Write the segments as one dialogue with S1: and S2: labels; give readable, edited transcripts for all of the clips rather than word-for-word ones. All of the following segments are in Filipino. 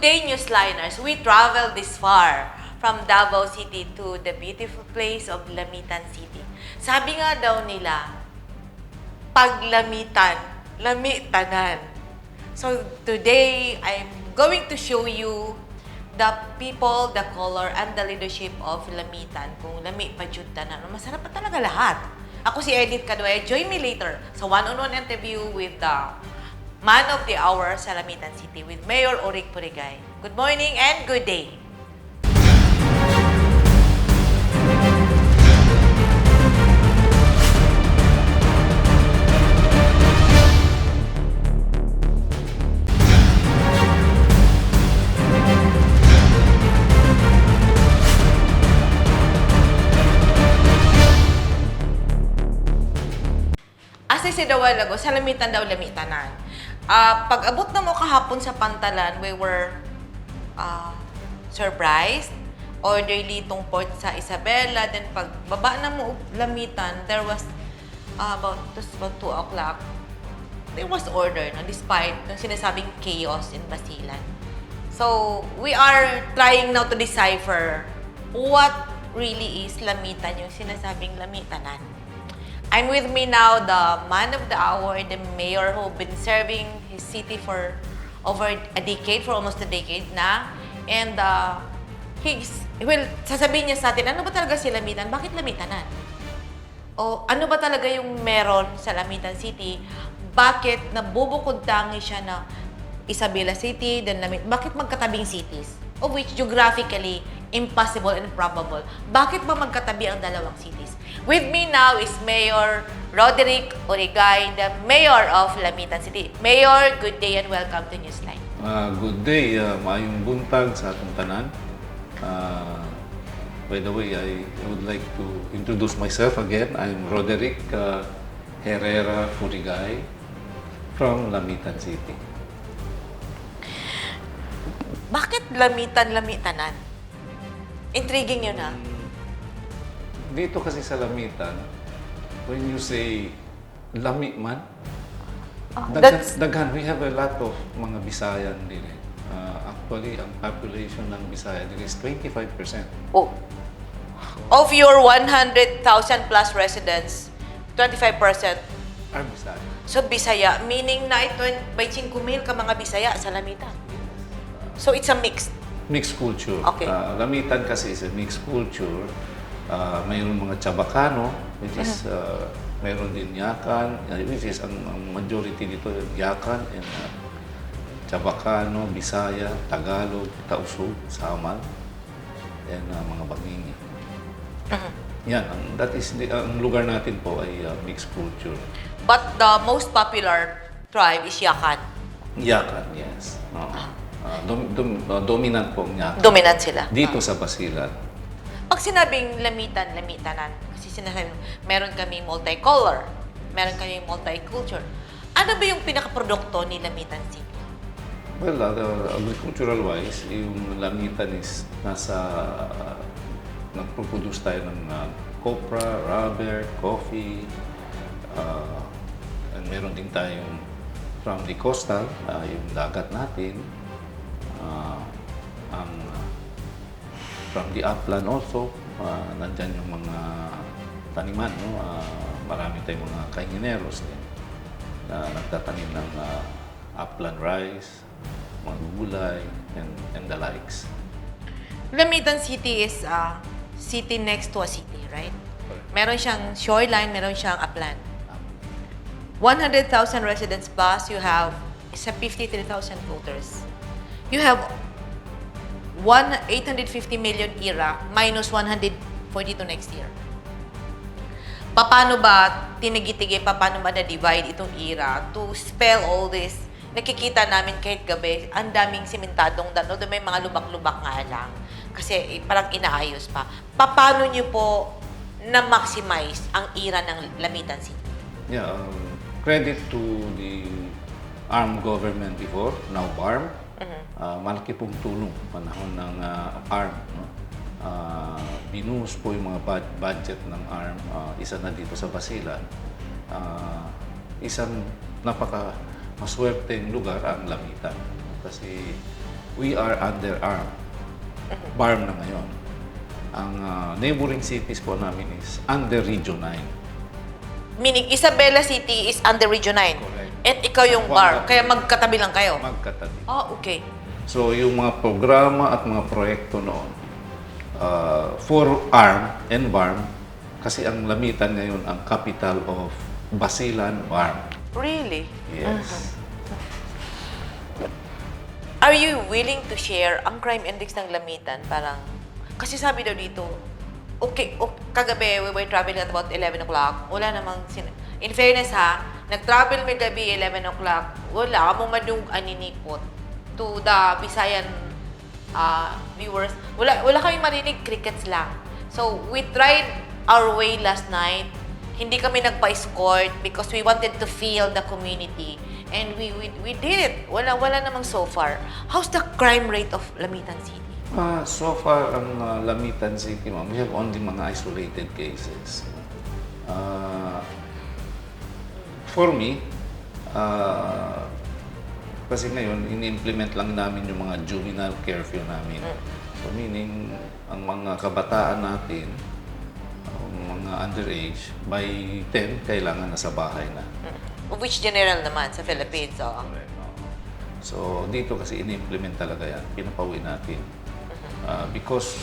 S1: day, Newsliners, we traveled this far from Davao City to the beautiful place of Lamitan City. Sabi nga daw nila, paglamitan, lamitanan. So today, I'm going to show you the people, the color, and the leadership of Lamitan. Kung lami pa jud tanan, masarap pa talaga lahat. Ako si Edith Caduaya. Join me later sa one-on-one interview with the Man of the Hour sa Lamitan City with Mayor Orig Purigay. Good morning and good day. As I said a while ago, sa Lamitan daw lamitanan. Pag-abot na mo kahapon sa Pantalan, we were surprised. Orderly itong port sa Isabela. Then pag baba na mo Lamitan, there was about 2 o'clock. There was order, no, despite ng sinasabing chaos in Basilan. So, we are trying now to decipher what really is Lamitan, yung sinasabing Lamitanan. I'm with me now, the man of the hour, the mayor who been serving his city for over a decade, for almost a decade na. And sasabihin niya sa atin, ano ba talaga si Lamitan? Bakit Lamitanan? O ano ba talaga yung meron sa Lamitan City? Bakit nabubukod tangi siya na Isabela City, then bakit magkatabing cities? Of which geographically, impossible and improbable. Bakit ba magkatabi ang dalawang cities? With me now is Mayor Roderick Origay, the Mayor of Lamitan City. Mayor, good day and welcome to Newsline.
S2: Good day, maayong buntag sa atong tanan. By the way, I would like to introduce myself again. I'm Roderick Herrera Origay from Lamitan City.
S1: Bakit Lamitanan? Intriguing yun, ha?
S2: Dito kasi sa Lamitan, when you say lami man, daghan, we have a lot of mga Bisayan din. Actually, ang population ng Bisaya din is 25%.
S1: Oh. Of your 100,000 plus residents, 25%
S2: Are Bisaya.
S1: so Bisaya, meaning na 25,000 ka mga Bisaya sa Lamitan. So it's a mixed.
S2: Mixed culture.
S1: Okay.
S2: Lamitan kasi is a mixed culture. Mayroon mga Chabacano, which is mayroon din Yakan, which is ang majority dito Yakan and Chabacano, Bisaya, Tagalog, Tausug, Samal, and mga Bangingi. Yan, that is ang lugar natin po ay mixed culture.
S1: But the most popular tribe is Yakan.
S2: Yakan, yes. Dominant po ang Yakan.
S1: Dominant sila.
S2: Dito sa Basilan.
S1: Pag sinabing Lamitanan, kasi sinasabi, meron kami multicolor, meron kami multiculture. Ano ba yung pinakaprodukto ni Lamitan City?
S2: Well, agricultural-wise, yung Lamitan is nagproduce tayo ng copra, rubber, coffee, and meron din tayong from the coastal, yung dagat natin, from the upland also, nandyan yung mga taniman, no? Marami tayong mga kaingineros din na nagtatanim ng upland rice, mga gulay, and the likes.
S1: Lamitan City is a city next to a city, right? Meron siyang shoreline, meron siyang upland. 100,000 residents plus, you have 53,000 voters. You have 850 million IRA minus 142 next year. Paano ba tinigi-tigi, paano ba na-divide itong IRA to spell all this? Nakikita namin kahit gabi, ang daming simentadong dano, may mga lubak-lubak nga lang. Kasi parang inaayos pa. Paano nyo po na-maximize ang IRA ng Lamitan City?
S2: Yeah, credit to the armed government before, now BARM. Malaki pong tulong panahon ng ARM. No? Binuhos po yung mga budget ng ARM. Isa na dito sa Basilan. Isang napaka maswerteng lugar ang Lamitan. Kasi we are under BARM na ngayon. Ang neighboring cities po namin is under Region 9.
S1: Meaning, Isabela City is under Region 9.
S2: Correct.
S1: At ikaw yung BARM. Kaya magkatabi lang kayo.
S2: Magkatabi.
S1: Okay.
S2: So, yung mga programa at mga proyekto noon, for ARM and BARM, kasi ang Lamitan ngayon ang capital of Basilan BARM.
S1: Really?
S2: Yes.
S1: Are you willing to share ang crime index ng Lamitan? Parang, kasi sabi daw dito, kagabi, we were traveling at about 11 o'clock. Wala namang, in fairness ha, nag-travel may gabi 11 o'clock. Wala mo man yung aninikot to the Visayan viewers. Wala kami marinig, crickets lang. So, we tried our way last night. Hindi kami nagpa-escort because we wanted to feel the community. And we did it. Wala namang so far. How's the crime rate of Lamitan City?
S2: So far, ang Lamitan City, ma'am, we have only mga isolated cases. For me, kasi ngayon, in-implement lang namin yung mga juvenile curfew namin. So meaning, ang mga kabataan natin, ang mga underage, by 10, kailangan nasa bahay na.
S1: Which general naman sa Philippines. Oh.
S2: Correct, no? So dito kasi in-implement talaga yan, pinapauwi natin. Because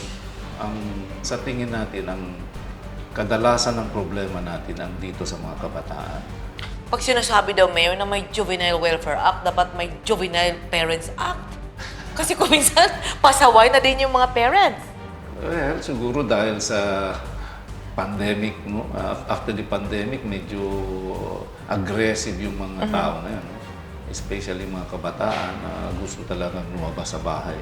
S2: sa tingin natin, ang kadalasan ng problema natin ang dito sa mga kabataan.
S1: Pag sinasabi daw, Mayor, na may Juvenile Welfare Act, dapat may Juvenile Parents Act. Kasi kung minsan, pasaway na din yung mga parents.
S2: Well, siguro dahil sa pandemic, no? After the pandemic, medyo aggressive yung mga tao na yan. No? Especially mga kabataan na gusto talagang lumabas sa bahay.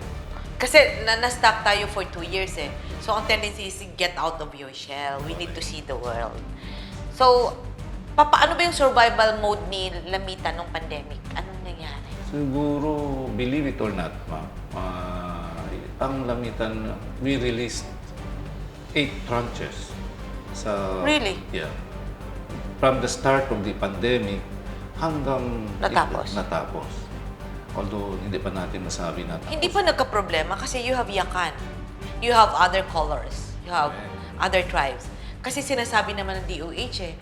S1: Kasi na-stuck tayo for 2 years eh. So, ang tendency is get out of your shell. We need to see the world. So, paano ba yung survival mode ni Lamitan nung pandemic? Anong nangyari?
S2: Siguro, believe it or not, ma'am, ang Lamitan, we released 8 tranches.
S1: Really?
S2: Yeah. From the start of the pandemic hanggang natapos. Although hindi pa natin masabi na tapos.
S1: Hindi pa nagka-problema kasi you have Yakan. You have other colors. You have other tribes. Kasi sinasabi naman ng DOH eh.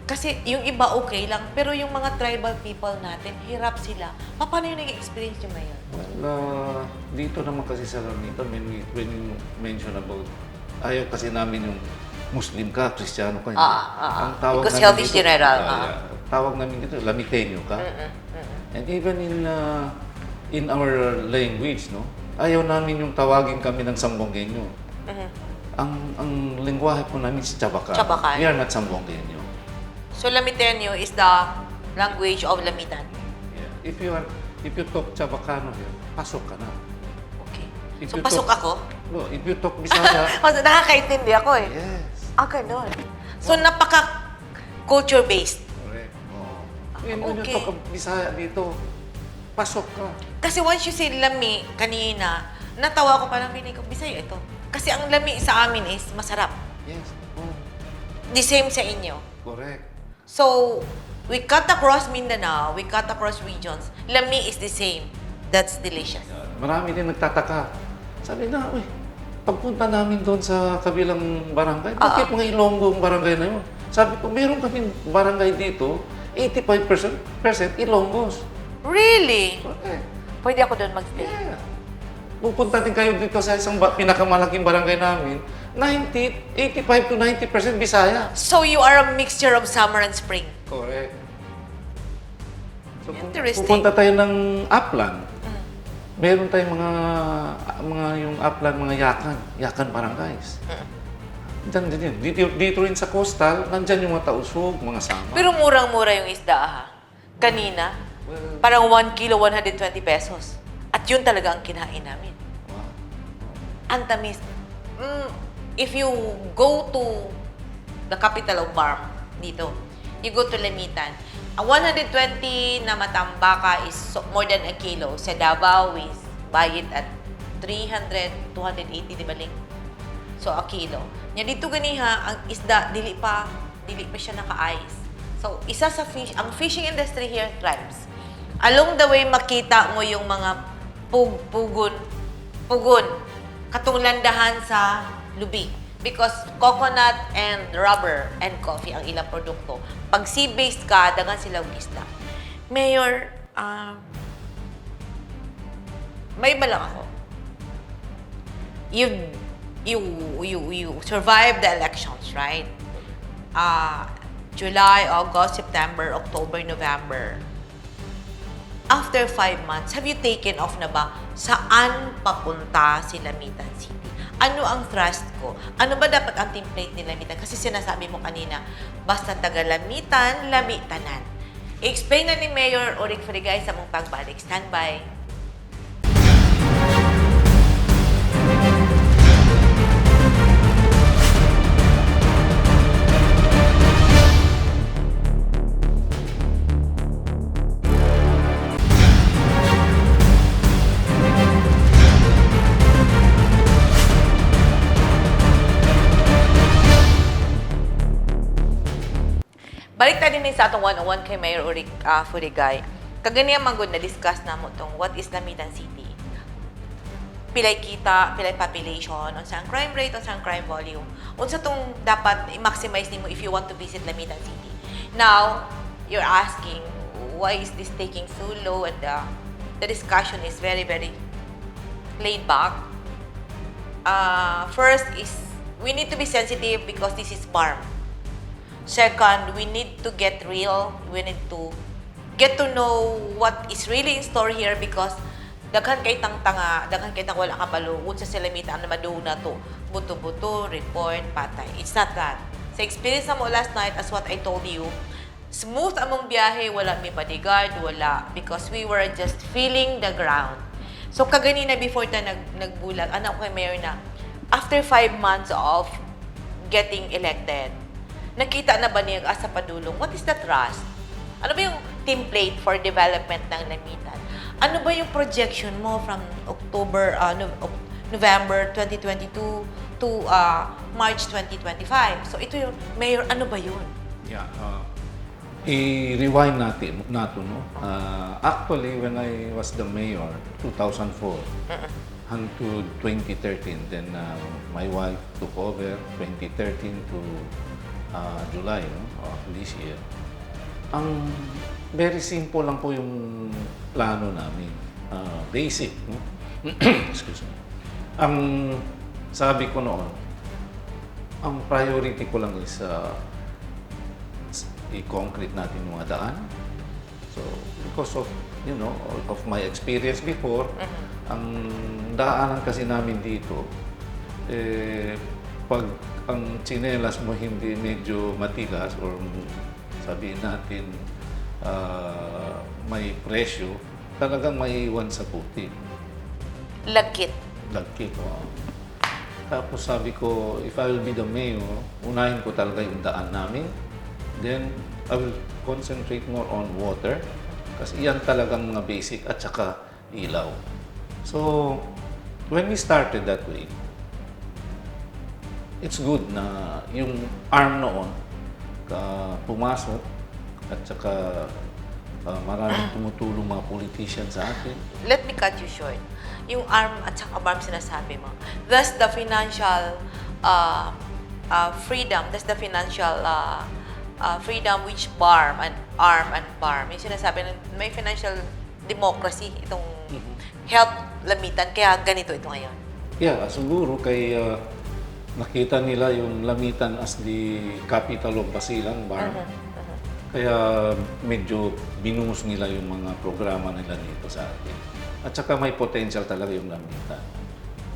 S1: Kasi yung iba okay lang, pero yung mga tribal people natin, hirap sila. Paano yung nag-experience nyo ngayon?
S2: Well, dito naman kasi sa Lamitan, when you mention about, ayaw kasi namin yung Muslim ka, Kristiyano ka. Ang tawag
S1: because
S2: namin
S1: health is
S2: dito,
S1: general.
S2: Tawag namin dito, Lamiteño ka. And even in our language, no, ayaw namin yung tawagin kami ng Sambongueño. Ang lengguwahe po namin is Chabacano.
S1: Chabacano.
S2: We are not Sambongueño.
S1: So, Lamiteño is the language of Lamitan.
S2: Yeah. If you talk Chabacano here, pasok ka na.
S1: Okay.
S2: If
S1: So,
S2: you
S1: pasok
S2: talk-
S1: ako?
S2: No, if you talk Bisaya,
S1: Kasi nakakaintindi ako eh.
S2: yes.
S1: Ganun. So, napaka-culture-based.
S2: Correct. Oh. When you
S1: Okay.
S2: talk Bisaya dito, pasok ka.
S1: Kasi once you say lami kanina, natawa ko parang pinig ko, Bisaya ito. Kasi ang lami sa amin is masarap.
S2: Yes. Oh.
S1: The same sa inyo.
S2: Correct.
S1: So, we cut across Mindanao, we cut across regions. Lami is the same. That's delicious.
S2: Marami din nagtataka. Sabi na, uy, pagpunta namin doon sa kabilang barangay, bakit mga Ilonggo ang barangay na yun? Sabi ko, meron kaming barangay dito, 85% Ilonggos.
S1: Really?
S2: Okay.
S1: Pwede ako doon mag-stay.
S2: Yeah. Pupunta din kayo dito sa isang pinakamalaking barangay namin, 85 to 90% Bisaya.
S1: So, you are a mixture of summer and spring.
S2: Correct. So, kung
S1: Interesting.
S2: pupunta tayo ng Upland, meron tayong mga yung Upland, mga yakan barangays. Diyan din yun. Dito rin sa coastal, nandyan yung mga tausog, mga sama.
S1: Pero murang-mura yung isda ha. Kanina,
S2: Well,
S1: parang 1 kilo, 120 pesos. At yun talaga ang kinain namin.
S2: wow.
S1: Ang tamis. If you go to the capital of BARM, dito, you go to Lamitan, ang 120 na matambaka is more than a kilo. Sa Davao, we buy it at 300, 280, di ba, Ling? So, a kilo. Nya dito ganiha, ang isda, dili pa siya naka-ice. So, ang fishing industry here thrives. Along the way, makita mo yung mga pugon, katong landahan sa lubi. Because coconut and rubber and coffee ang ilang produkto. Pag sea-based ka, dagan sila og isda. Mayor, may iba lang ako. You survived the elections, right? July, August, September, October, November. After 5 months, have you taken off na ba? Saan papunta si Lamitan City? Ano ang thrust ko? Ano ba dapat ang template ni Lamitan? Kasi sinasabi mo kanina, basta taga Lamitan, lamitanan. I-explain na ni Mayor Orig Frigay sa mong pagbalik. Stand by. Balik tayo din sa atong 101 kay Mayor Orig Furigay. Kaganiya manggod na discuss na mo tong what is Lamitan City. Pilay kita, pilay population, unsa ang crime rate, unsa ang crime volume. Unsa tong dapat i-maximize nimo if you want to visit Lamitan City. Now, you're asking why is this taking so low and the discussion is very laid back. First is we need to be sensitive because this is farm. Second, we need to get real. We need to get to know what is really in store here because daghan kay tanga, daghan kay tang wala kapalo. Sa Lamitan na maduna to. Buto-buto, report, patay. It's not that. Sa experience na mo last night, as what I told you, smooth among biyahe, wala may bodyguard, wala. Because we were just feeling the ground. So kaganina before ta nagbulag, anak ko kay Mayor na, after 5 months of getting elected, nakita na ba niya asa padulong? What is the trust? Ano ba yung template for development ng Lamitan? Ano ba yung projection mo from November 2022 to March 2025? So ito yung, Mayor, ano ba yun?
S2: Yeah, i-rewind natin nato, no? Actually, when I was the mayor, 2004 until 2013, then my wife took over 2013 to July, no? Of this year. Ang very simple lang po yung plano namin. Basic, no? Excuse me. Ang sabi ko noon, ang priority ko lang is i-concrete natin yung mga daan. So, because of, you know, of my experience before, ang daanan kasi namin dito, pag ang tsinelas mo hindi medyo matigas or sabihin natin may presyo, talagang maiiwan sa puti.
S1: Lagkit.
S2: Lagkit, oo. Tapos sabi ko, if I will be the mayor, unahin ko talaga yung daan namin. Then, I will concentrate more on water. Kasi yan talagang mga basic at saka ilaw. So, when we started that way, it's good na yung arm noon pumasok at saka maraming tumutulong mga politicians sa atin.
S1: Let me cut you short. Yung arm at saka BARM sinasabi mo. That's the financial freedom. That's the financial freedom which BARM and ARM and BARM. Yung sinasabi na may financial democracy itong help Lamitan. Kaya ganito ito ngayon.
S2: Yeah, siguro kay nakita nila yung Lamitan as the capital of Basilan, BARM. Kaya medyo binuhos nila yung mga programa nila dito sa atin. At saka may potential talaga yung Lamitan.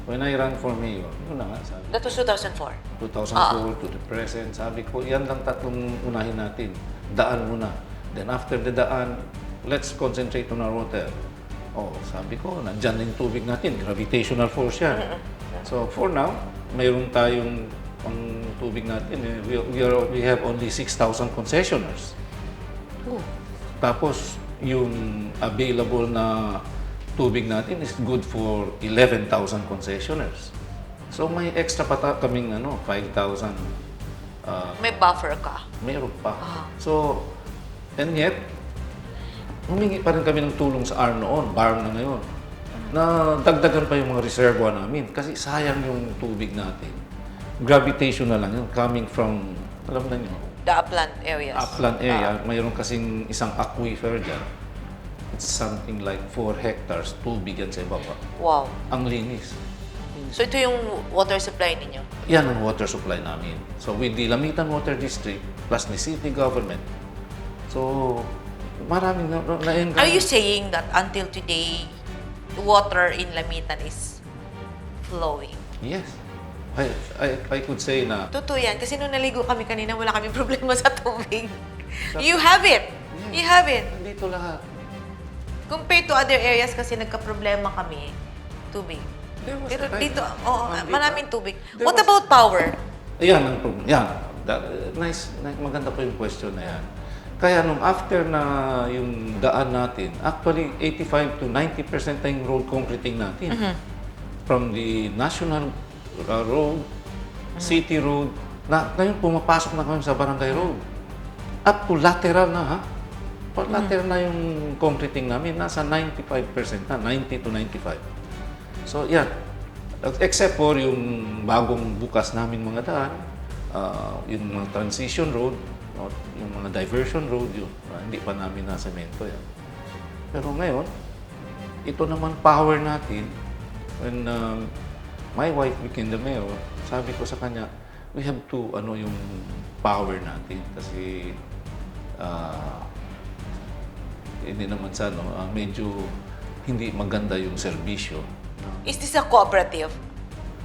S2: When I ran for mayor, yun na nga sabi.
S1: That was 2004.
S2: 2004 to the present, sabi ko, yan lang tatlong unahin natin. Daan muna. Then after the daan, let's concentrate on our water. Oh, sabi ko, nandyan na yung tubig natin. Gravitational force yan. So for now, mayroon tayong ang tubig natin. We have only 6,000 concessioners. Tapos, yung available na tubig natin is good for 11,000 concessioners. So may extra pa kaming 5,000.
S1: May buffer ka.
S2: Mayroon pa. So, and yet, humingi pa rin kami ng tulong sa ARM noon, BARM na ngayon. na dagdagan pa yung mga reservoir namin kasi sayang yung tubig natin. Gravitational lang yun, coming from, alam na nyo,
S1: The upland areas.
S2: upland area. Mayroon kasing isang aquifer dyan. It's something like 4 hectares, tubig yan sa ibaba.
S1: Wow.
S2: Ang linis.
S1: So ito yung water supply ninyo?
S2: Yan ang water supply namin. So with the Lamitan Water District plus the city government, so maraming na-encourage.
S1: Are you saying that until today, the water in Lamitan is flowing?
S2: Yes. I could say na
S1: Totoo yan. Kasi nung naligo kami kanina, wala kami problema sa tubig. You have it. You have it.
S2: dito lahat.
S1: Compared to other areas kasi nagka-problema kami, tubig.
S2: There was
S1: Pero
S2: a time
S1: dito,
S2: na-
S1: maraming tubig.
S2: There
S1: What
S2: was-
S1: about power?
S2: Ayan ang problem. Yan. Nice, maganda po yung question na yan. Kaya nung after na yung daan natin, actually 85 to 90% na yung road concreting natin. From the national road, city road, ngayon pumapasok na kami sa barangay road. Up to lateral na ha. Lateral na yung concreting namin, nasa 95% na, 90 to 95. So, yan. Except for yung bagong bukas namin mga daan, yung mga transition road, yung mga diversion road, yun. Hindi pa namin nasemento yan. Pero ngayon, ito naman power natin. When my wife became the mayor, sabi ko sa kanya, we have to, yung power natin. Kasi, hindi naman sa, medyo hindi maganda yung serbisyo.
S1: Is this a cooperative?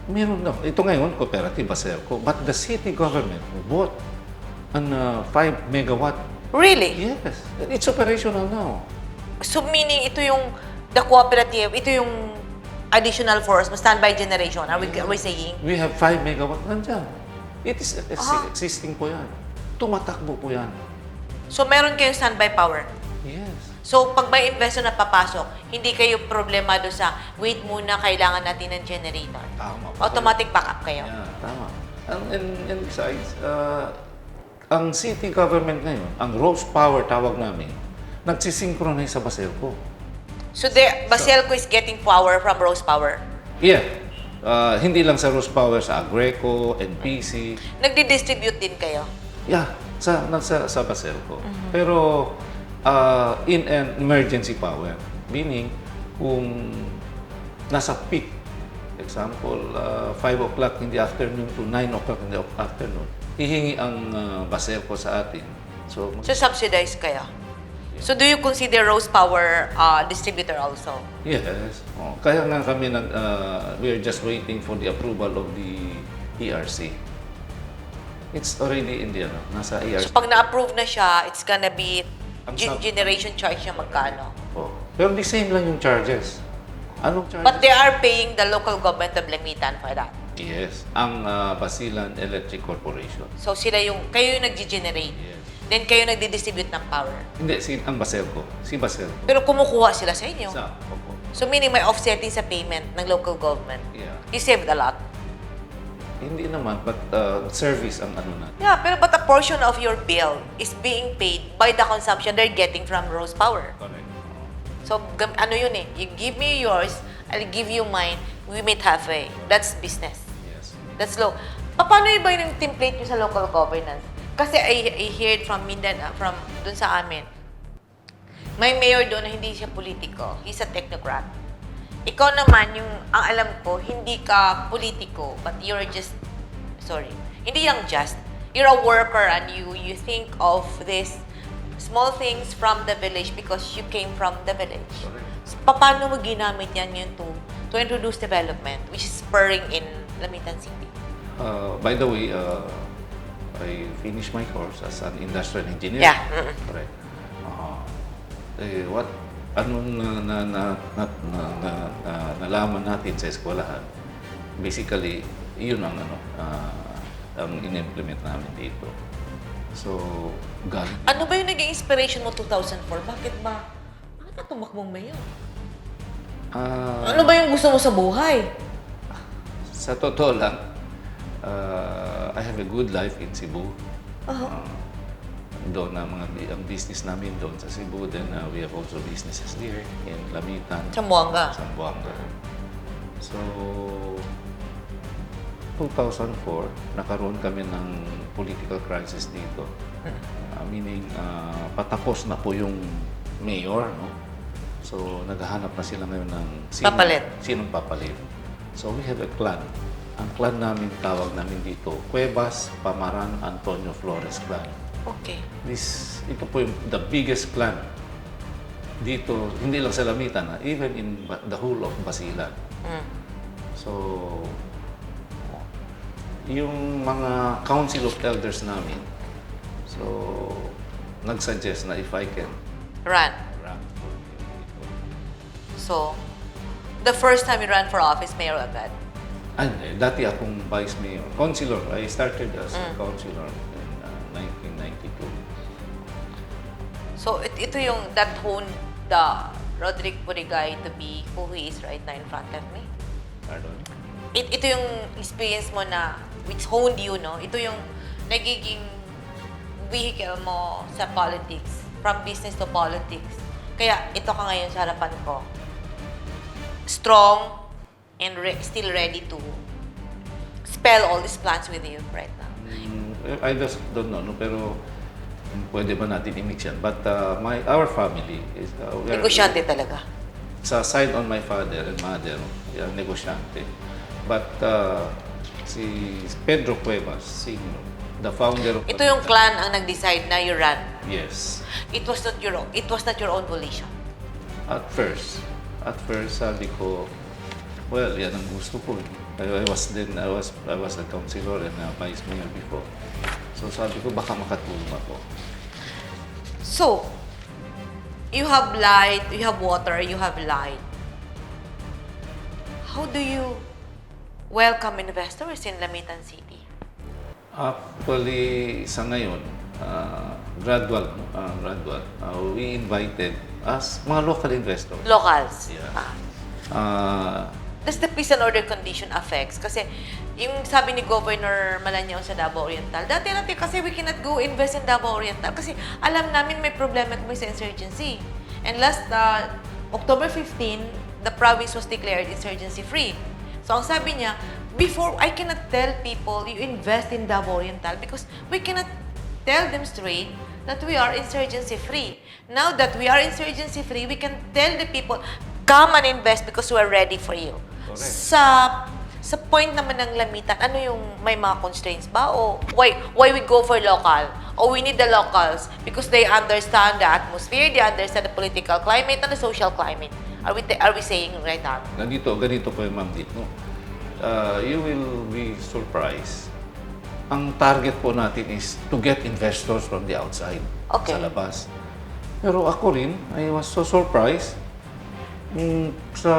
S2: Meron na. Ito ngayon, cooperative, Baselco. But the city government bought an 5 megawatt.
S1: Really?
S2: Yes. It's operational now.
S1: So meaning ito yung the cooperative, ito yung additional force, standby generation, are we saying?
S2: We have 5 megawatt nandyan. It is existing po yan. Tumatakbo po yan.
S1: So meron kayong standby power.
S2: Yes.
S1: So pag may investor na papasok, hindi kayo problemado sa wait muna, kailangan natin ng generator.
S2: Tama po.
S1: Automatic backup kayo.
S2: Yeah, tama. And besides, ang city government ngayon, ang Rose Power tawag namin, nagsisynchronize sa Baselco.
S1: So Baselco is getting power from Rose Power.
S2: Yeah. Hindi lang sa Rose Power, sa Agreco, NPC.
S1: Nagdi-distribute din kayo.
S2: Yeah, sa Baselco. Pero in an emergency power, meaning kung nasa peak, example, 5 o'clock in the afternoon to 9 o'clock in the afternoon, hihingi ang Baselco sa atin. So
S1: subsidize kayo. So do you consider Rose Power distributor also?
S2: yes. Kaya nga kami we're just waiting for the approval of the ERC. It's already in the nasa ERC.
S1: So pag na-approve na siya, it's gonna be
S2: Ang
S1: generation charge niya magkano?
S2: Oh. Pero the same lang yung charges. Anong charges?
S1: But they are paying the local government of Lamitan for that.
S2: Yes, ang Basilan Electric Corporation.
S1: So kayo yung nag-generate.
S2: Yes.
S1: Then kayo nagdi-distribute ng power.
S2: Hindi, ang Baselco. Si Baselco.
S1: Pero kumukuha sila sa inyo.
S2: Opo.
S1: So meaning may offsetting sa payment ng local government.
S2: Yeah.
S1: You saved a lot.
S2: Hindi naman, but service ang natin.
S1: Yeah, but a portion of your bill is being paid by the consumption they're getting from Rose Power.
S2: Correct.
S1: So, yun eh. You give me yours, I'll give you mine. We meet halfway. That's business.
S2: Yes.
S1: That's low. Paano iba yung template nyo sa local governance? Kasi I heard from Mindanao, from dun sa amin. May mayor doon na hindi siya politiko. He's a technocrat. Ikaw naman, ang alam ko, hindi ka politiko, but you're just, hindi lang just, you're a worker and you think of these small things from the village because you came from the village.
S2: Correct.
S1: So, paano mo ginamit yan yun to introduce development, which is spurring in Lamitan City?
S2: By the way, I finished my course as an industrial engineer.
S1: Yeah.
S2: Correct. Anong nalaman natin sa eskwelahan? Basically, yun ang ang in-implement namin dito. So, galing.
S1: Ano ba yung naging inspiration mo 2004? Bakit ka tumakbong mayor? Ano ba yung gusto mo sa buhay?
S2: Sa totoo lang, I have a good life in Cebu. doon na ang business namin doon sa Cebu. Then we have also businesses there in Lamitan,
S1: Zamboanga.
S2: Zamboanga. So, 2004, nakaroon kami ng political crisis dito. Meaning, patapos na po yung mayor, no? So, naghahanap na sila ngayon ng
S1: Papalit.
S2: Sinong papalit. So, we have a clan. Ang clan namin, tawag namin dito, Cuevas Pamaran Antonio Flores Clan.
S1: Okay.
S2: Ito po yung the biggest clan dito, hindi lang sa Lamitan, even in the whole of Basilan. So, yung mga council of elders namin, so, nag-suggest na if I can
S1: Run.
S2: run for
S1: So, the first time you ran for office, Mayor agad.
S2: dati akong vice mayor, councilor. I started as a councilor in 1992.
S1: So, ito yung that honed the Roderick Burigay to be who he is right now in front of me.
S2: Pardon?
S1: Ito yung experience mo na which honed you, no? Ito yung nagiging vehicle mo sa politics, from business to politics. Kaya ito ka ngayon sa harapan ko. Strong and still ready to spell all these plans with you right now.
S2: I just don't know, no? Pero pwede ba natin i-mix yan? But our family is... we are-
S1: Negosyante talaga.
S2: Sa side on my father and mother, negosyante. But si Pedro Cuevas, Sr., the founder of...
S1: Ito yung clan ang nag-decide na you run.
S2: Yes.
S1: It was not your own volition.
S2: At first, sabi ko, well, yan ang gusto ko. I was a councilor and a vice mayor before. So sabi ko, baka makatulong ako.
S1: So, you have light, you have water, you have light. How do you welcome investors in Lamitan City?
S2: Actually, sa ngayon, gradual, we invited as mga local investors.
S1: Locals.
S2: Yeah.
S1: Does the peace and order condition affects? Kasi yung sabi ni Governor Malanyaw sa Davao Oriental, dati kasi we cannot go invest in Davao Oriental kasi alam namin may problema kami sa insurgency. And last October 15, the province was declared insurgency-free. So ang sabi niya, before, I cannot tell people you invest in Davao Oriental because we cannot tell them straight that we are insurgency-free. Now that we are insurgency-free, we can tell the people, come and invest because we are ready for you.
S2: Correct.
S1: Sa point naman ng Lamitan, ano yung may mga constraints ba? O why we go for local? O we need the locals because they understand the atmosphere, they understand the political climate and the social climate. Are we saying right now?
S2: Ganito po yung Ma'am Dit, no? You will be surprised. Ang target po natin is to get investors from the outside,
S1: Okay.
S2: sa labas. Pero ako rin, I was so surprised. Sa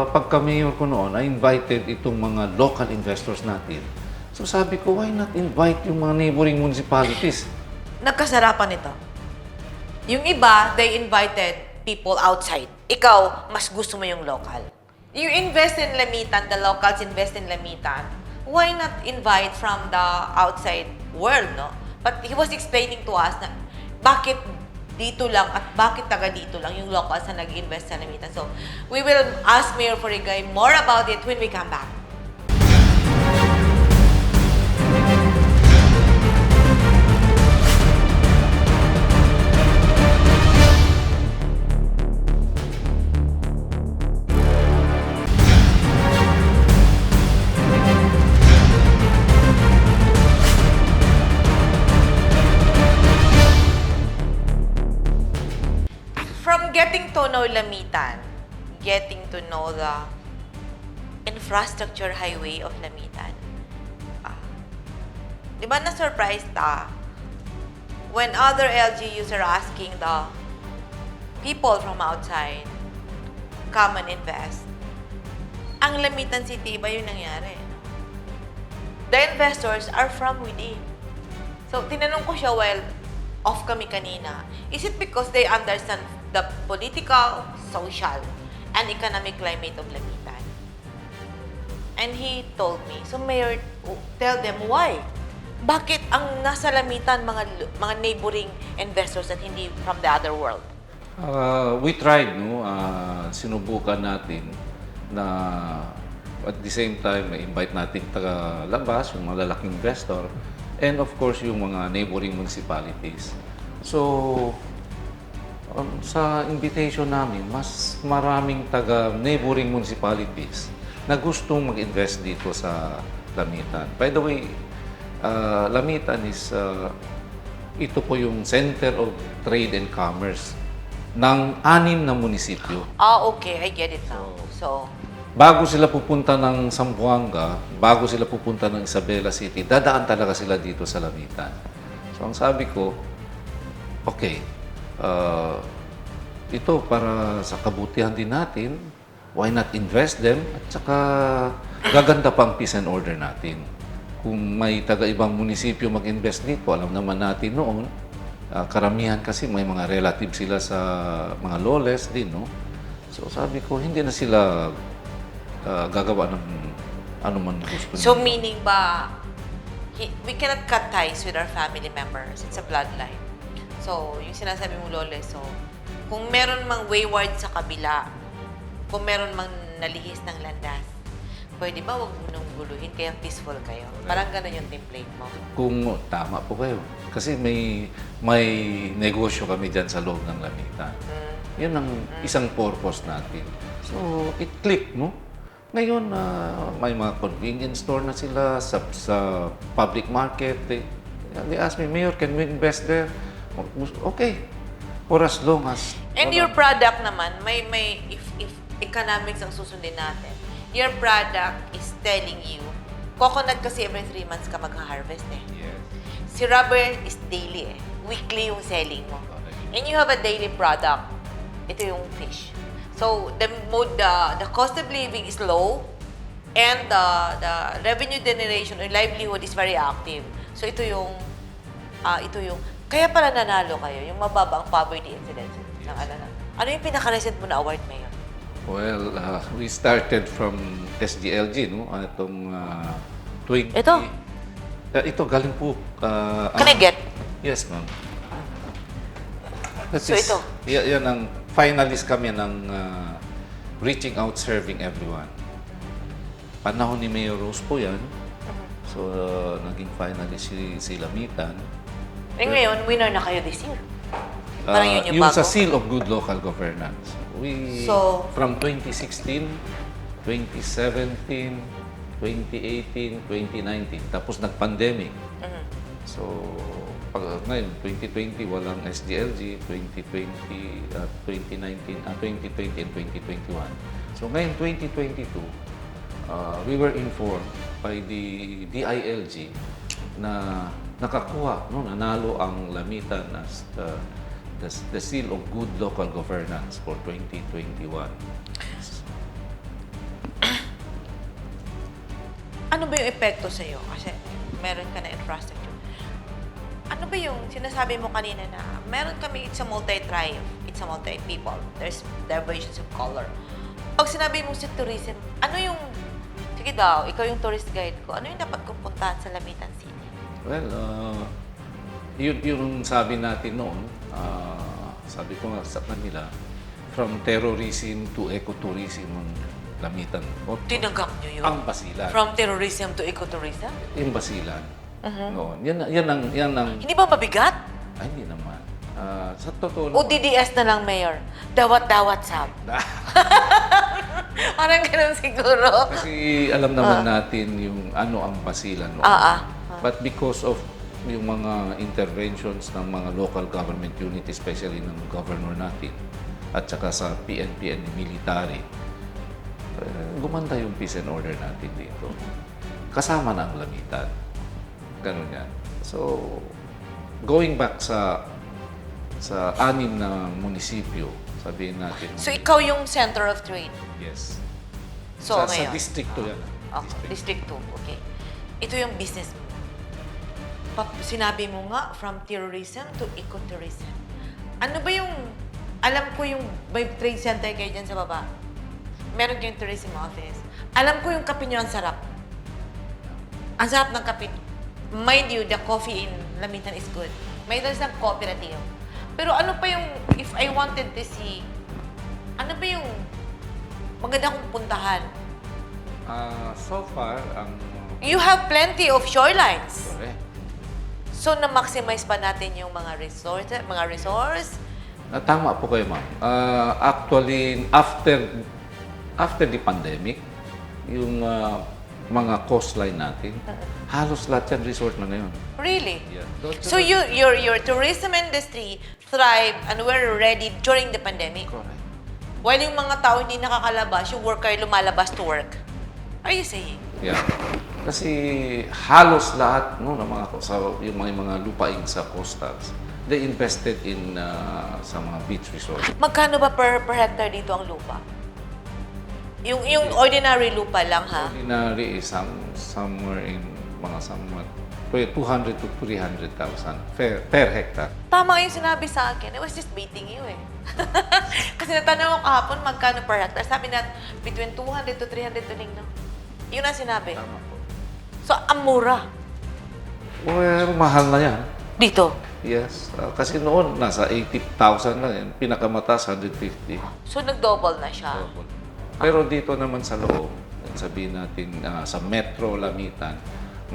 S2: pagka-mayor ko noon, I invited itong mga local investors natin. So sabi ko, why not invite yung mga neighboring municipalities?
S1: Nagkasarapan ito. Yung iba, they invited people outside. Ikaw, mas gusto mo yung local. You invest in Lamitan, the locals invest in Lamitan. Why not invite from the outside world, no? But he was explaining to us na bakit dito lang at bakit taga dito lang yung locals na nag-invest sa Lamitan. So, we will ask Mayor Furigay more about it when we come back. From getting to know Lamitan, getting to know the infrastructure highway of Lamitan, di ba na-surprise when other LGUs are asking the people from outside, come and invest. Ang Lamitan City, iba yung nangyari. The investors are from within. So, tinanong ko siya while off kami kanina, is it because they understand the political, social, and economic climate of Lamitan? And he told me, so Mayor, tell them why. Bakit ang nasa Lamitan mga neighboring investors at hindi from the other world?
S2: We tried, no? Sinubukan natin na at the same time, invite natin taga-labas, yung malalaking investor, and of course, yung mga neighboring municipalities. So, sa invitation namin, mas maraming taga-neighboring municipalities na gustong mag-invest dito sa Lamitan. By the way, Lamitan is, ito po yung center of trade and commerce ng 6 na munisipyo.
S1: Okay. I get it now. So,
S2: Bago sila pupunta ng Zamboanga, bago sila pupunta ng Isabela City, dadaan talaga sila dito sa Lamitan. So ang sabi ko, okay, ito para sa kabutihan din natin, why not invest them? At saka gaganda pang peace and order natin. Kung may taga-ibang munisipyo mag-invest dito, alam naman natin noon, karamihan kasi may mga relatives sila sa mga loles din, no? So sabi ko, hindi na sila gagawa ng ano man gusto
S1: so
S2: nila.
S1: meaning ba, we cannot cut ties with our family members. It's a bloodline. So, yung sinasabi mo, Lole, so, kung meron mang wayward sa kabila, kung meron mang nalihis ng landas, pwede ba wag mo nang guluhin kaya peaceful kayo? Parang ganun yung template mo.
S2: Kung tama po kayo. Kasi may negosyo kami dyan sa loob ng Lamitan. Yun ang isang purpose natin. So, it clicked, no? Ngayon, may mga convenience store na sila sa public market. They ask me, Mayor, can we invest there? Okay. For as long as...
S1: And your product naman, if economics ang susundin natin, your product is telling you, coconut kasi every 3 months ka mag-harvest eh.
S2: Yes.
S1: Si rubber is daily eh. Weekly yung selling mo. And you have a daily product. Ito yung fish. So, the cost of living is low and the revenue generation or livelihood is very active. So, ito yung, kaya pala nanalo kayo, yung mababa ang poverty incidence ng ano na. Ano yung pinaka-recent mo na award, Mayor?
S2: Well, we started from SDLG, no? Itong 20...
S1: Ito?
S2: Ito, galing po...
S1: Can I get?
S2: Yes, ma'am.
S1: So, ito?
S2: Yan ang finalist kami ng Reaching Out Serving Everyone. Panahon ni Mayor Rose po yan. So, naging finalist si Lamitan.
S1: Eh ngayon, winner na kayo this year. Parang yun yung
S2: yung
S1: bago.
S2: sa Seal of Good Local Governance. From 2016, 2017, 2018, 2019, tapos nag-pandemic. So, ngayon, 2020, walang SDLG, 2020, 2019, 2020 and 2021. So, ngayon, 2022, we were informed by the DILG na nakakuha, no, nanalo ang Lamitan as the Seal of Good Local Governance for 2021.
S1: Ano ba yung epekto sa'yo? Kasi meron ka na infrastructure. Ano ba yung sinasabi mo kanina na meron kami, it's a multi-tribe, it's a multi-people, there's diversions of color. Pag sinabi mo sa tourism, ano yung, sige daw, ikaw yung tourist guide ko, ano yung dapat kong puntahan sa Lamitan City?
S2: Well, yung sabi natin noon, sabi ko nga sa kanila, from terrorism to ecotourism ang Lamitan.
S1: Tinanggap nyo yun?
S2: Ang Basilan.
S1: From terrorism to ecotourism?
S2: Yung Basilan. Noon. Yan ang...
S1: Hindi ba mabigat?
S2: Ay, hindi naman. Sa totoo
S1: O DDS na lang, Mayor? Dawat-dawat sab. Parang ganun siguro.
S2: Kasi alam naman natin yung ano ang Basilan noon. But because of yung mga interventions ng mga local government unit, especially ng governor natin, at saka sa PNP and military, gumanda yung peace and order natin dito. Kasama na ang Lamitan. Ganun yan. So, going back sa 6 na munisipyo, sabihin natin...
S1: So, ikaw yung center of trade?
S2: Yes.
S1: So,
S2: sa
S1: ngayon?
S2: districto yan.
S1: District 2, okay. Ito yung business mo. Sinabi mo nga, from terrorism to ecotourism. Ano ba yung... Alam ko yung may trade center kayo dyan sa baba. Meron kayong tourism office. Alam ko yung kape nyo, ang sarap. Ang sarap ng kape. Mind you, the coffee in Lamitan is good. May doon isang cooperative. Pero ano pa yung, if I wanted to see, ano ba yung maganda kong puntahan?
S2: So far, ang...
S1: You have plenty of shorelines.
S2: Correct.
S1: So, na-maximize pa natin yung mga resource.
S2: Tama po kayo, ma'am. Actually, after the pandemic, yung mga coastline natin, halos lahat yan resort na ngayon.
S1: Really?
S2: Yeah.
S1: So, your tourism industry thrived and were ready during the pandemic.
S2: Correct.
S1: While yung mga tao hindi nakakalabas, yung worker lumalabas to work. Are you saying?
S2: Yeah. Kasi halos lahat no, ng yung mga lupain sa coastals, they invested in sa mga beach resort.
S1: Magkano ba per hectare dito ang lupa? Yung ordinary lupa lang, ha?
S2: Ordinary is somewhere in mga 200 to 300,000 per hectare.
S1: Tama yung sinabi sa akin. I was just baiting you eh. Kasi natanong ko kahapon magkano per hectare. Sabi na between 200 to 300 tuling, no? Yun ang sinabi.
S2: Tama po.
S1: So, ang mura.
S2: Well, mahal na yan.
S1: Dito.
S2: Yes. Kasi noon, nasa 80,000 lang yan. Pinakamataas, 150.
S1: So, nag-double na siya.
S2: Pero dito naman sa loob, sabihin natin sa Metro Lamitan,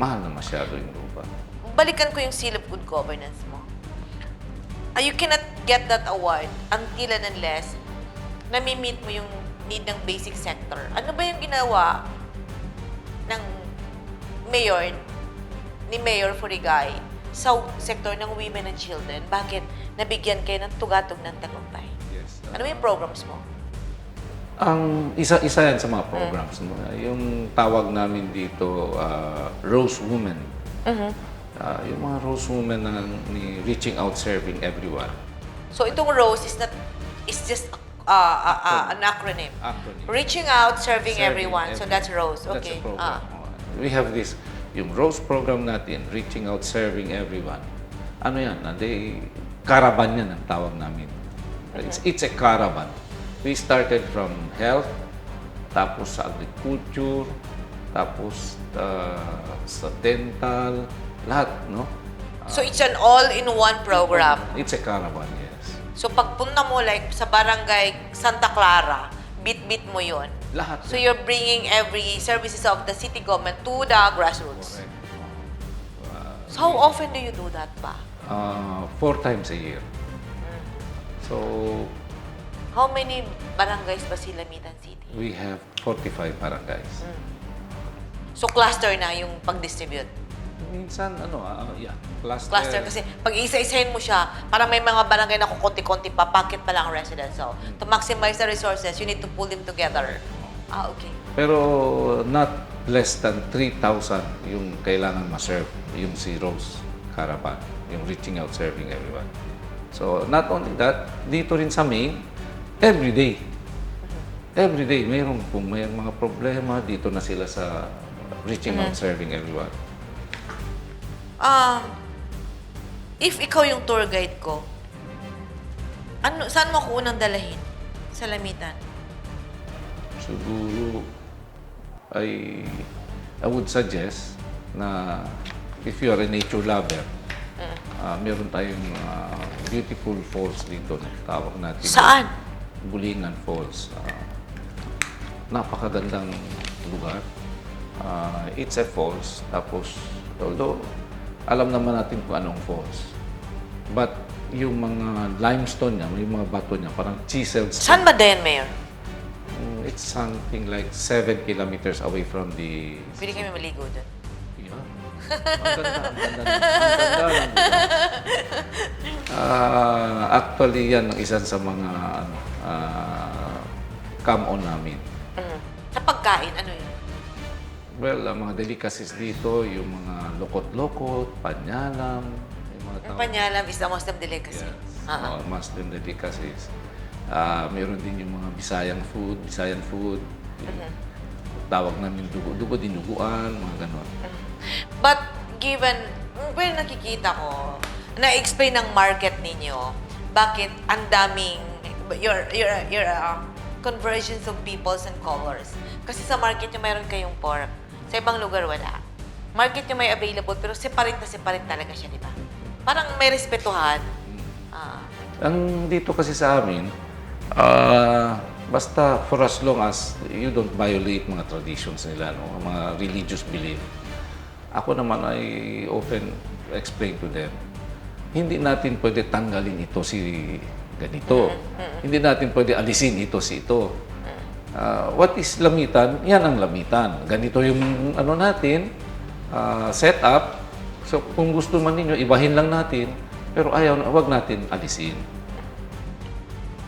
S2: mahal na masyado yung lupa.
S1: Balikan ko yung seal of good governance mo. You cannot get that award until and unless nami-meet mo yung need ng basic sector. Ano ba yung ginawa ng mayor, ni Mayor Furigay sa sektor ng women and children? Bakit nabigyan kayo ng tugatog ng tagumpay?
S2: Yes.
S1: Ano yung programs mo?
S2: Ang isa yan sa mga programs. No? Yung tawag namin dito, Rose Women. Yung mga Rose Women na ni Reaching Out Serving Everyone.
S1: So itong ROSE is just an acronym. Reaching out, serving everyone. So that's ROSE.
S2: That's
S1: Okay.
S2: a program. We have this, yung ROSE program natin, Reaching Out Serving Everyone. Ano yan? Caravan yan ang tawag namin. It's a caravan. We started from health, tapos sa agriculture, tapos sa dental, lahat, no?
S1: So it's an all-in-one program.
S2: It's a caravan, yes.
S1: So pagpunta mo like sa barangay Santa Clara, bit-bit mo yon.
S2: Lahat.
S1: So you're bringing every services of the city government to the grassroots.
S2: Correct.
S1: So how often do you do that ba?
S2: 4 times a year. So,
S1: How many barangays ba si Lamitan City?
S2: we have 45 barangays.
S1: So cluster na yung pag-distribute.
S2: Minsan,
S1: Cluster kasi pag isa-isahin mo siya, parang may mga barangay na kukunti-kunti pa, pocket pa lang ang residents. So, to maximize the resources, you need to pull them together. Okay.
S2: Pero not less than 3,000 yung kailangan ma-serve, yung si Rose Caravan, yung Reaching Out Serving Everyone. So, not only that, dito rin sa main, every day, mayroong mga problema, dito na sila sa Reaching Out Serving Everyone.
S1: If ikaw yung tour guide ko, saan mo ako unang dalahin? Sa Lamitan?
S2: Siguro, I would suggest na if you are a nature lover, meron tayong beautiful falls dito na tawag natin.
S1: Saan?
S2: Bulingan Falls. Napakagandang lugar. It's a falls. Tapos, although alam naman natin kung anong falls. But yung mga limestone niya, yung mga bato niya, parang chiseled.
S1: Saan ba din, Mayor?
S2: It's something like 7 kilometers away from the...
S1: Pwede kami maligo doon.
S2: Yeah. Ang ganda. Actually, yan ang isa sa mga come-on namin.
S1: Sa pagkain, ano yun?
S2: Well, ang mga delicacies dito, yung mga lokot-lokot, panyalam, yung mga
S1: Yung panyalam is the Muslim delicacy.
S2: Yes. Muslim delicacies. Meron din yung mga Bisayan food. Tawag namin dugo, dinuguan, mga ganon.
S1: But given, well, nakikita ko, na-explain ng market ninyo, bakit ang daming, your conversions of peoples and colors. Kasi sa market nyo mayroon kayong pork. Sa ibang lugar wala. Market yung may available, pero separate na separate talaga siya, di ba? Parang may respetuhan. Ah.
S2: Ang dito kasi sa amin, basta for as long as you don't violate mga traditions nila, no? Mga religious belief. Ako naman ay often explain to them, hindi natin pwede tanggalin ito si ganito. Hindi natin pwede alisin ito si ito. What is lamitan? Yan ang lamitan. Ganito yung ano natin, set up. So kung gusto man ninyo, ibahin lang natin. Pero wag natin alisin.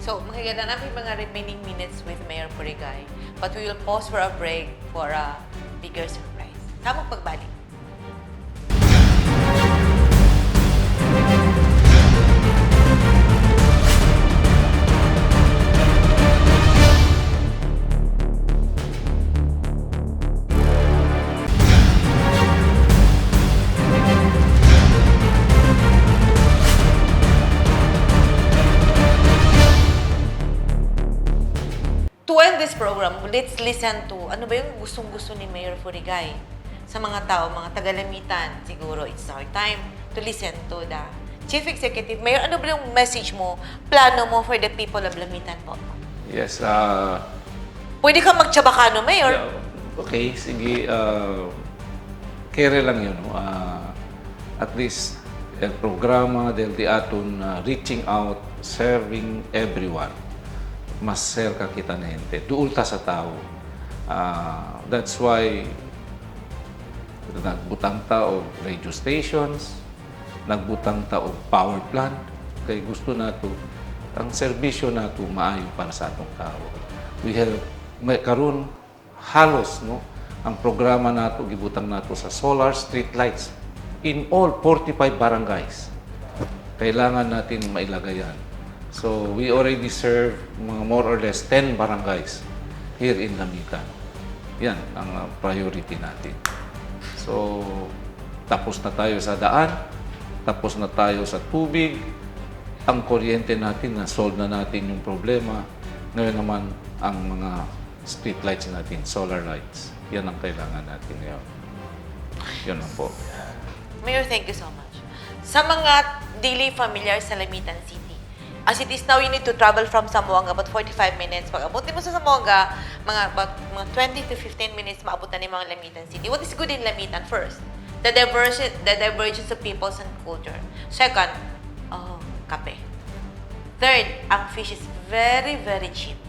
S1: So, makikita namin mga remaining minutes with Mayor Purigay. But we will pause for a break for a bigger surprise. Tamang pagbalik. To end this program, let's listen to ano ba yung gustong-gusto ni Mayor Purigay sa mga tao, mga taga-Lamitan. Siguro it's our time to listen to the Chief Executive. Mayor, ano ba yung message mo, plano mo for the people of Lamitan po?
S2: Yes,
S1: Pwede ka magtsabakano, Mayor.
S2: okay, sige. Kere lang yun. No? At least, el programa del teatro reaching out, serving everyone. Mas serka kita na gente. Duulta sa tao. That's why nagbutang ta og radio stations, nagbutang ta og power plant. Kay gusto nato ang serbisyo nato maayo para sa atong tao. We have may karon halos no ang programa nato gibutang nato sa solar street lights in all 45 barangays. Kailangan natin mailagay yan. So, we already serve mga more or less 10 barangays here in Lamitan. Yan ang priority natin. So, tapos na tayo sa daan, tapos na tayo sa tubig, ang kuryente natin, na-solve na natin yung problema. Ngayon naman, ang mga street lights natin, solar lights. Yan ang kailangan natin ngayon. Yan lang po.
S1: Mayor, thank you so much. Sa mga daily familiar sa Lamitan City, as it is now, you need to travel from Zamboanga about 45 minutes. Pag abutin mo sa Zamboanga, mga 20 to 15 minutes maabutan ni mga Lamitan City. What is good in Lamitan? First, the divergence of peoples and culture. Second, kape. Third, ang fish is very, very cheap.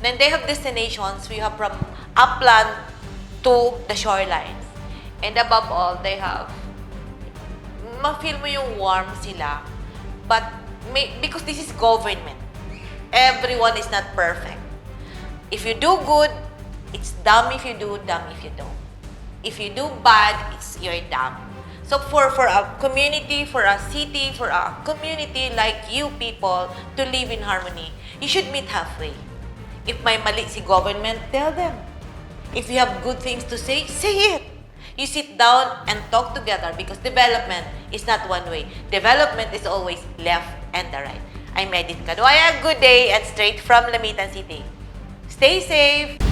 S1: Then they have destinations. We have from upland to the shorelines. And above all, they have, ma-feel mo yung warm sila. But because this is government, everyone is not perfect. If you do good, it's dumb if you do, dumb if you don't. If you do bad, it's you're dumb. So for a community, for a city, for a community like you people to live in harmony, you should meet halfway. If may mali si government, tell them. If you have good things to say it. You sit down and talk together because development is not one way. Development is always left and the right. I'm Edith Caduaya. Good day and straight from Lamitan City. Stay safe.